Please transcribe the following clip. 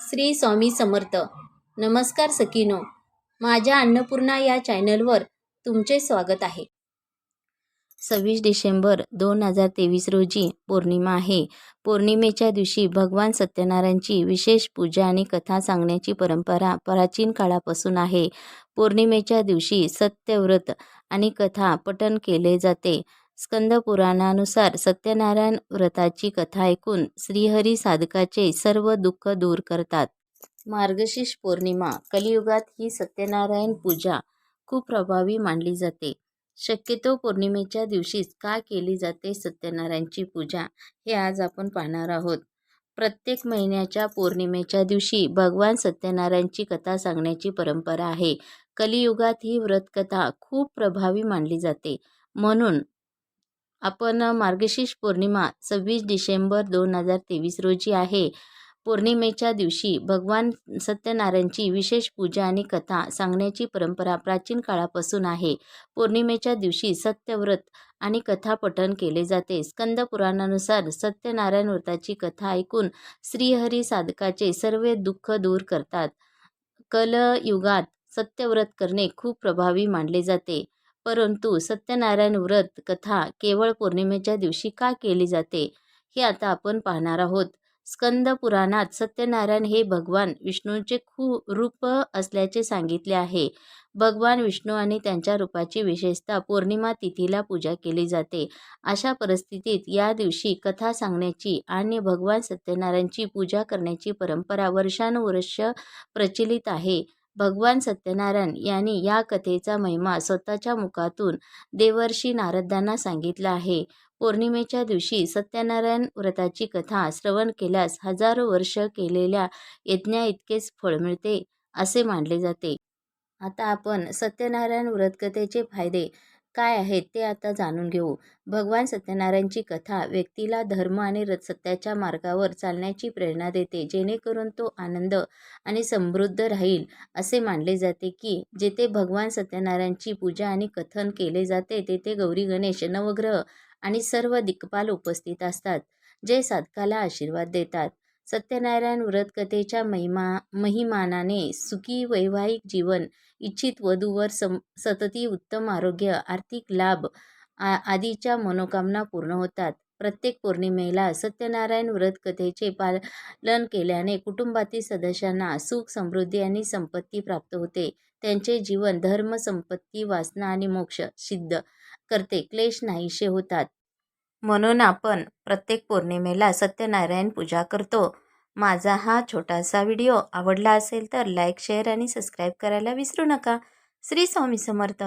श्री स्वामी समर्थ. नमस्कार सखीनो, माझ्या अन्नपूर्णा या चॅनलवर तुमचे स्वागत आहे. 26 डिसेंबर 2023 रोजी पौर्णिमा आहे. पौर्णिमेच्या दिवशी भगवान सत्यनारायणची विशेष पूजा आणि कथा सांगण्याची परंपरा प्राचीन काळापासून आहे. पौर्णिमेच्या दिवशी सत्यव्रत आणि कथा पठण केले जाते. स्कंद पुराणानुसार सत्यनारायण व्रताची कथा ऐकून श्रीहरी साधकाचे सर्व दुःख दूर करतात. मार्गशीर्ष पौर्णिमा. कलियुगात ही सत्यनारायण पूजा खूप प्रभावी मानली जाते. शक्यतो पौर्णिमेच्या दिवशीच का केली जाते सत्यनारायणची पूजा, हे आज आपण पाहणार आहोत. प्रत्येक महिन्याच्या पौर्णिमेच्या दिवशी भगवान सत्यनारायणची कथा सांगण्याची परंपरा आहे. कलियुगात ही व्रतकथा खूप प्रभावी मानली जाते. म्हणून आपण मार्गशीर्ष पौर्णिमा 26 डिसेंबर 2023 रोजी आहे. पौर्णिमेच्या दिवशी भगवान सत्यनारायणची विशेष पूजा आणि कथा सांगण्याची परंपरा प्राचीन काळापासून आहे. पौर्णिमेच्या दिवशी सत्यव्रत आणि कथा पठण केले जाते. स्कंद पुराणानुसार सत्यनारायण व्रताची कथा ऐकून श्रीहरी साधकाचे सर्व दुःख दूर करतात. कलयुगात सत्यव्रत करणे खूप प्रभावी मानले जाते. परंतु सत्यनारायण व्रत कथा केवळ पौर्णिमेच्या दिवशी का केली जाते, हे आता आपण पाहणार आहोत. स्कंद पुराणात सत्यनारायण हे भगवान विष्णूंचे रूप असल्याचे सांगितले आहे. भगवान विष्णू आणि त्यांच्या रूपाची विशेषतः पौर्णिमा तिथीला पूजा केली जाते. अशा परिस्थितीत या दिवशी कथा सांगण्याची आणि भगवान सत्यनारायणची पूजा करण्याची परंपरा वर्षानुवर्ष प्रचलित आहे. भगवान सत्यनारायण यांनी या कथेचा महिमा स्वतःच्या मुखातून देवर्षी नारदांना सांगितला आहे. पौर्णिमेच्या दिवशी सत्यनारायण व्रताची कथा श्रवण केल्यास हजारो वर्ष केलेल्या यज्ञाइतकेच फळ मिळते, असे मानले जाते. आता आपण सत्यनारायण व्रतकथेचे फायदे काय आहेत ते आता जाणून घेऊ. भगवान सत्यनारायणची कथा व्यक्तीला धर्म आणि सत्याच्या मार्गावर चालण्याची प्रेरणा देते, जेणेकरून तो आनंद आणि समृद्ध राहील. असे मानले जाते की जेथे भगवान सत्यनारायणची पूजा आणि कथन केले जाते, तेथे गौरी, गणेश, नवग्रह आणि सर्व दिक्पाल उपस्थित असतात, जे साधकाला आशीर्वाद देतात. सत्यनारायण व्रतकथेच्या महिमानाने सुखी वैवाहिक जीवन, इच्छित वधूवर सतती उत्तम आरोग्य, आर्थिक लाभ आदीच्या मनोकामना पूर्ण होतात. प्रत्येक पौर्णिमेला सत्यनारायण व्रतकथेचे पालन केल्याने कुटुंबातील सदस्यांना सुख, समृद्धी आणि संपत्ती प्राप्त होते. त्यांचे जीवन धर्म, संपत्ती, वासना आणि मोक्ष सिद्ध करते. क्लेश नाहीसे होतात. म्हणून आपण प्रत्येक पौर्णिमेला सत्यनारायण पूजा करतो. माझा हा छोटासा व्हिडिओ आवडला असेल तर लाईक, शेअर आणि सबस्क्राईब करायला विसरू नका. श्री स्वामी समर्थ.